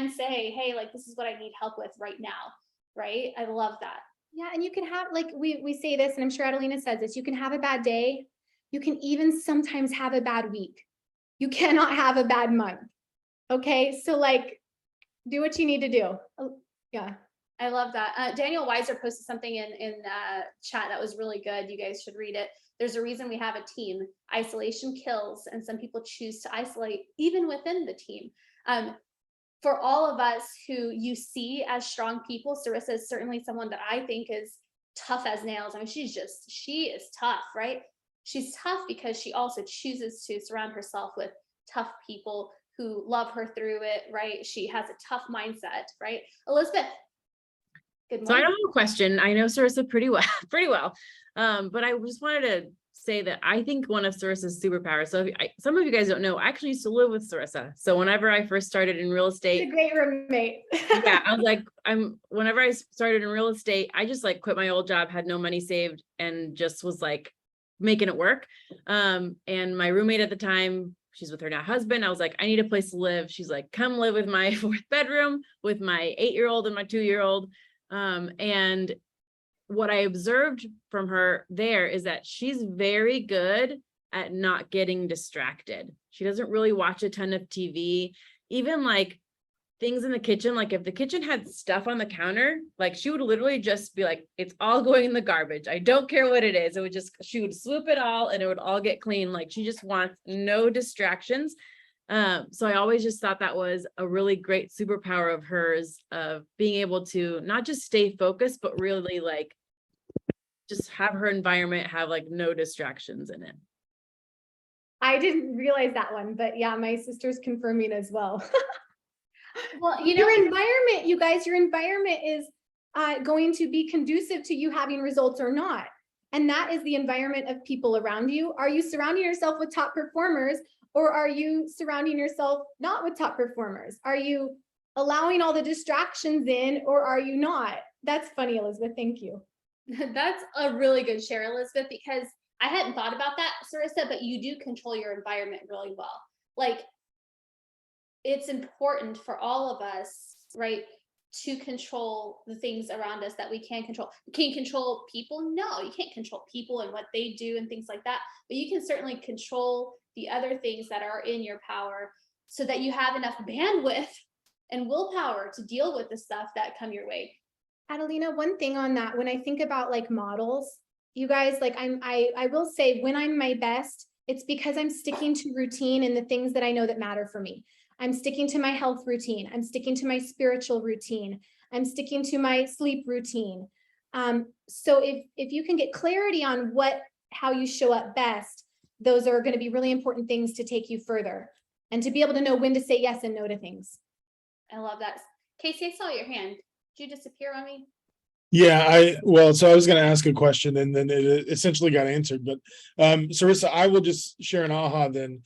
say, hey, like this is what I need help with right now, right? I love that. Yeah, and you can have like we say this, and I'm sure Adelina says this. You can have a bad day. You can even sometimes have a bad week. You cannot have a bad month. Okay, so like, do what you need to do. Yeah. I love that. Daniel Weiser posted something in chat that was really good. You guys should read it. There's a reason we have a team. Isolation kills, and some people choose to isolate even within the team. For all of us who you see as strong people, Cerissa is certainly someone that I think is tough as nails. I mean, she is tough, right? She's tough because she also chooses to surround herself with tough people who love her through it, right? She has a tough mindset, right? Elizabeth. Good morning. So I don't have a question. I know Cerissa pretty well. But I just wanted to say that I think one of Cerissa's superpowers. So some of you guys don't know, I actually used to live with Cerissa. So whenever I first started in real estate, She's a great roommate. yeah, I was like, whenever I started in real estate, I just like quit my old job, had no money saved, and just was like making it work. And my roommate at the time, she's with her now husband. I was like, I need a place to live. She's like, come live with my 4th bedroom with my 8-year-old and my 2-year-old. And what I observed from her there is that she's very good at not getting distracted. She doesn't really watch a ton of TV, even like things in the kitchen. Like if the kitchen had stuff on the counter, like she would literally just be like, it's all going in the garbage. I don't care what it is. She would swoop it all and it would all get clean. Like she just wants no distractions. So I always just thought that was a really great superpower of hers, of being able to not just stay focused, but really like just have her environment have like no distractions in it. I didn't realize that one, but yeah, my sister's confirming as well. Well, your environment, you guys, your environment is going to be conducive to you having results or not. And that is the environment of people around you. Are you surrounding yourself with top performers, or are you surrounding yourself not with top performers? Are you allowing all the distractions in, or are you not? That's funny, Elizabeth. Thank you. That's a really good share, Elizabeth, because I hadn't thought about that, Cerissa, but you do control your environment really well. Like, it's important for all of us, right, to control the things around us that we can control. Can you control people? No, you can't control people and what they do and things like that, but you can certainly control the other things that are in your power so that you have enough bandwidth and willpower to deal with the stuff that come your way. Adelina, one thing on that, when I think about like models, you guys, like I will say when I'm my best, it's because I'm sticking to routine and the things that I know that matter for me. I'm sticking to my health routine. I'm sticking to my spiritual routine. I'm sticking to my sleep routine. So if you can get clarity on how you show up best, those are going to be really important things to take you further and to be able to know when to say yes and no to things. I love that. Casey, I saw your hand. Did you disappear on me? Yeah, so I was going to ask a question and then it essentially got answered, but Cerissa, I will just share an aha then.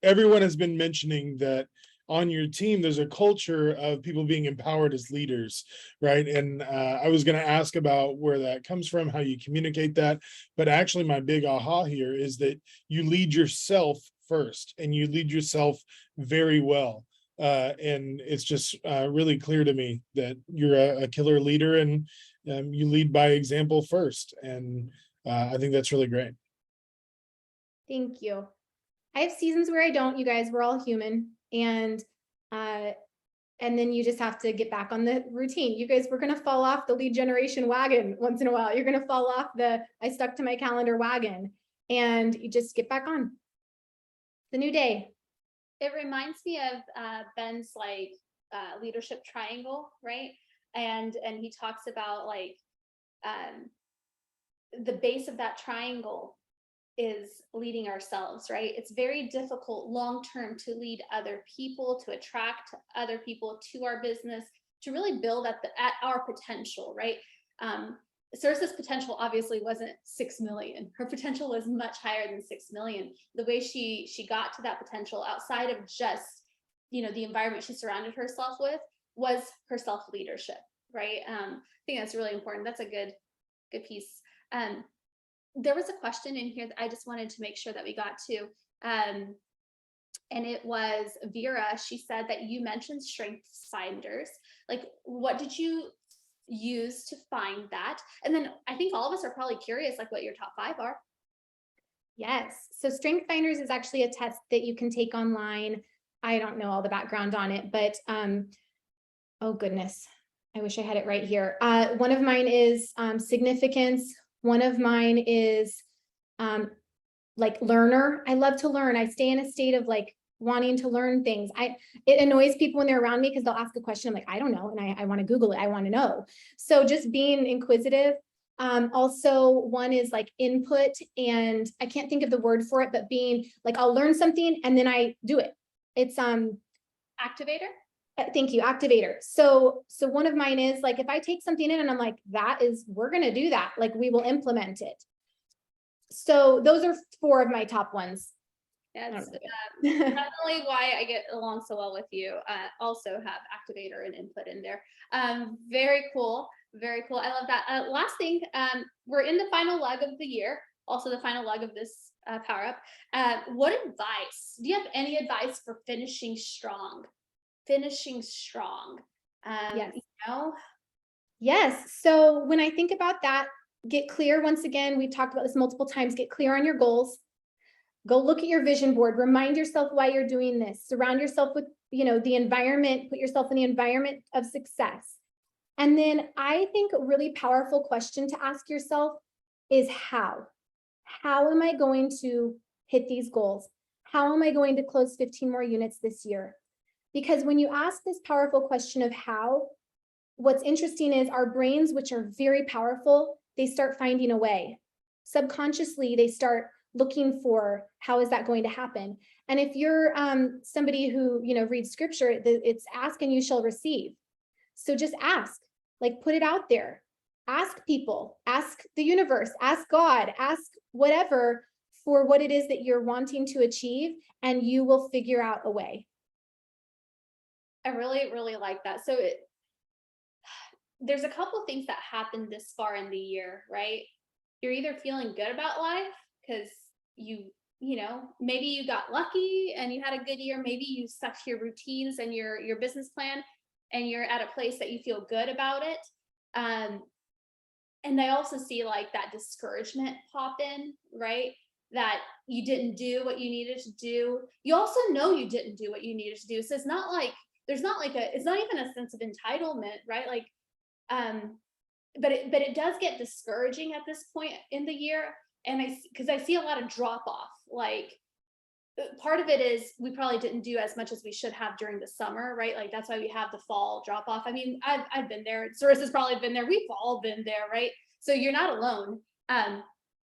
Everyone has been mentioning that on your team, there's a culture of people being empowered as leaders, right? And I was going to ask about where that comes from, how you communicate that, but actually my big aha here is that you lead yourself first and you lead yourself very well. And it's just really clear to me that you're a killer leader and you lead by example first. And I think that's really great. Thank you. I have seasons where I don't, you guys, we're all human. And then you just have to get back on the routine. You guys, we're going to fall off the lead generation wagon once in a while. You're going to fall off I stuck to my calendar wagon, and you just get back on. The new day. It reminds me of Ben's like leadership triangle, right? And he talks about like the base of that triangle is leading ourselves, right? It's very difficult long-term to lead other people, to attract other people to our business, to really build at our potential, right? Cerissa's potential obviously wasn't 6 million. Her potential was much higher than 6 million. The way she got to that potential outside of just, the environment she surrounded herself with was her self-leadership, right? I think that's really important. That's a good piece. There was a question in here that I just wanted to make sure that we got to. And it was Vera. She said that you mentioned strengths finders. Like, what did you use to find that? And then I think all of us are probably curious, like, what your top 5 are. Yes. So Strength Finders is actually a test that you can take online. I don't know all the background on it, but oh goodness, I wish I had it right here. One of mine is significance. One of mine is like learner. I love to learn. I stay in a state of like wanting to learn things. It annoys people when they're around me because they'll ask a question. I'm like, I don't know. And I want to Google it. I want to know. So just being inquisitive. Also one is like input, and I can't think of the word for it, but being like, I'll learn something and then I do it. It's activator. Thank you, activator. So one of mine is like, if I take something in and I'm like, we're going to do that. Like we will implement it. So those are 4 of my top ones. That's definitely why I get along so well with you. Also have activator and input in there. Very cool. Very cool. I love that. Last thing, we're in the final leg of the year, also the final leg of this power up. What advice, do you have any advice for finishing strong? Yes. Yes. So when I think about that, get clear. Once again, we've talked about this multiple times. Get clear on your goals. Go look at your vision board. Remind yourself why you're doing this. Surround yourself with, the environment. Put yourself in the environment of success. And then I think a really powerful question to ask yourself is how? How am I going to hit these goals? How am I going to close 15 more units this year? Because when you ask this powerful question of how, what's interesting is our brains, which are very powerful, they start finding a way. Subconsciously, they start looking for how is that going to happen. And if you're somebody who reads scripture, it's ask and you shall receive. So just ask, like put it out there. Ask people, ask the universe, ask God, ask whatever for what it is that you're wanting to achieve, and you will figure out a way. I really, really like that. So there's a couple things that happened this far in the year, right? You're either feeling good about life because maybe you got lucky and you had a good year. Maybe you stuck to your routines and your business plan, and you're at a place that you feel good about it. And I also see like that discouragement pop in, right? That you didn't do what you needed to do. You also know you didn't do what you needed to do. So it's not like, it's not even a sense of entitlement, right? Like, but it does get discouraging at this point in the year. And because I see a lot of drop off, like part of it is we probably didn't do as much as we should have during the summer, right? Like that's why we have the fall drop off. I mean, I've been there. Cerissa's probably been there. We've all been there, right? So you're not alone.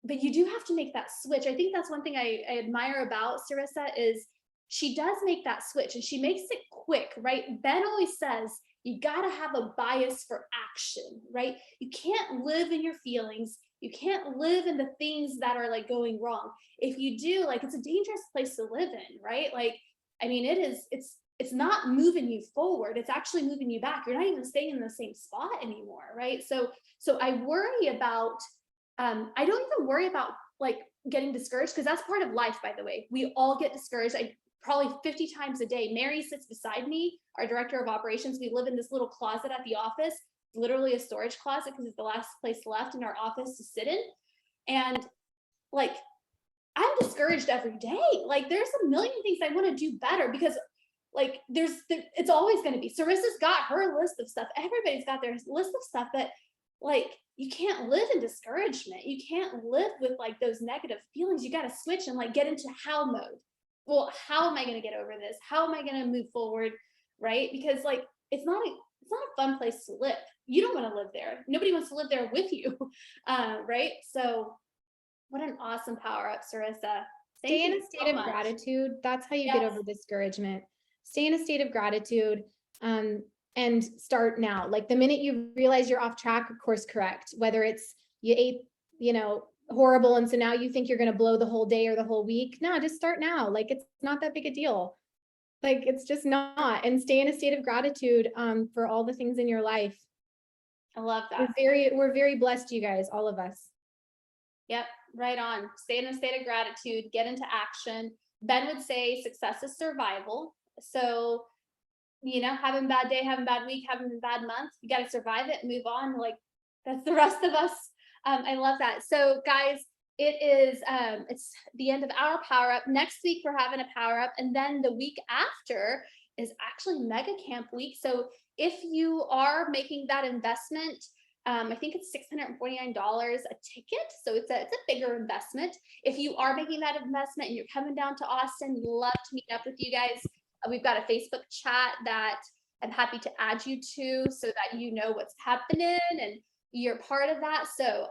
But you do have to make that switch. I think that's one thing I admire about Cerissa is she does make that switch and she makes it quick, right? Ben always says, you got to have a bias for action, right? You can't live in your feelings. You can't live in the things that are like going wrong. If you do, like, it's a dangerous place to live in, right? Like, I mean, it's not moving you forward. It's actually moving you back. You're not even staying in the same spot anymore, right? So I worry about, I don't even worry about like getting discouraged because that's part of life, by the way. We all get discouraged. Probably 50 times a day. Mary sits beside me, our director of operations. We live in this little closet at the office, literally a storage closet because it's the last place left in our office to sit in. And like, I'm discouraged every day. Like there's a million things I want to do better because like it's always going to be. Cerissa's got her list of stuff. Everybody's got their list of stuff, but like you can't live in discouragement. You can't live with like those negative feelings. You got to switch and like get into how mode. Well, how am I going to get over this? How am I going to move forward? Right? Because like, it's not a fun place to live. You don't want to live there. Nobody wants to live there with you. Right? So what an awesome power up, Cerissa. Stay in a state of gratitude. That's how you get over discouragement. Stay in a state of gratitude and start now. Like the minute you realize you're off track, course correct. Whether it's you ate, horrible and so now you think you're going to blow the whole day or the whole week. No, just start now. Like it's not that big a deal. Like it's just not. And stay in a state of gratitude for all the things in your life. I love that. We're very blessed, you guys, all of us. Yep, right on. Stay in a state of gratitude, get into action. Ben would say success is survival. So, having a bad day, having a bad week, having a bad month, you got to survive it and move on. Like that's the rest of us. I love that. So guys, it's the end of our power up. Next week, we're having a power up. And then the week after is actually Mega Camp week. So if you are making that investment, I think it's $649 a ticket. So it's a bigger investment. If you are making that investment and you're coming down to Austin, love to meet up with you guys. We've got a Facebook chat that I'm happy to add you to so that you know what's happening and you're part of that. So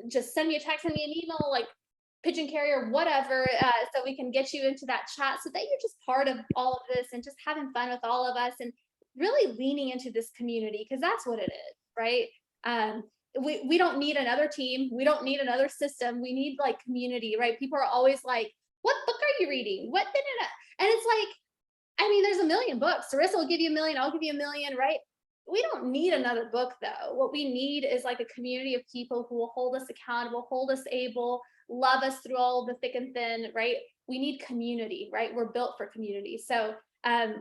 just send me a text, send me an email, like pigeon carrier, whatever, so we can get you into that chat so that you're just part of all of this and just having fun with all of us and really leaning into this community because that's what it is, right? We don't need another team. We don't need another system. We need like community, right? People are always like, what book are you reading? What? And it's like, I mean, there's a million books. Cerissa will give you a million. I'll give you a million, right? We don't need another book though. What we need is like a community of people who will hold us accountable, hold us able, love us through all the thick and thin, right? We need community, right? We're built for community. So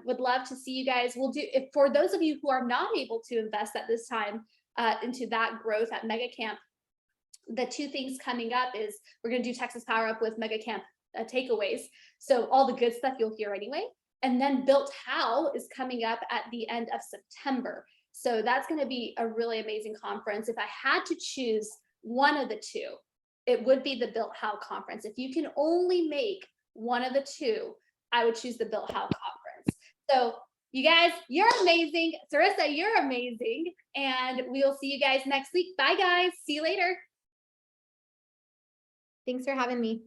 would love to see you guys. We'll do, if for those of you who are not able to invest at this time into that growth at Mega Camp, the two things coming up is we're going to do Texas Power Up with Mega Camp takeaways. So all the good stuff you'll hear anyway. And then Built How is coming up at the end of September. So that's going to be a really amazing conference. If I had to choose one of the two, it would be the Built How conference. If you can only make one of the two, I would choose the Built How conference. So you guys, you're amazing. Cerissa, you're amazing. And we'll see you guys next week. Bye guys. See you later. Thanks for having me.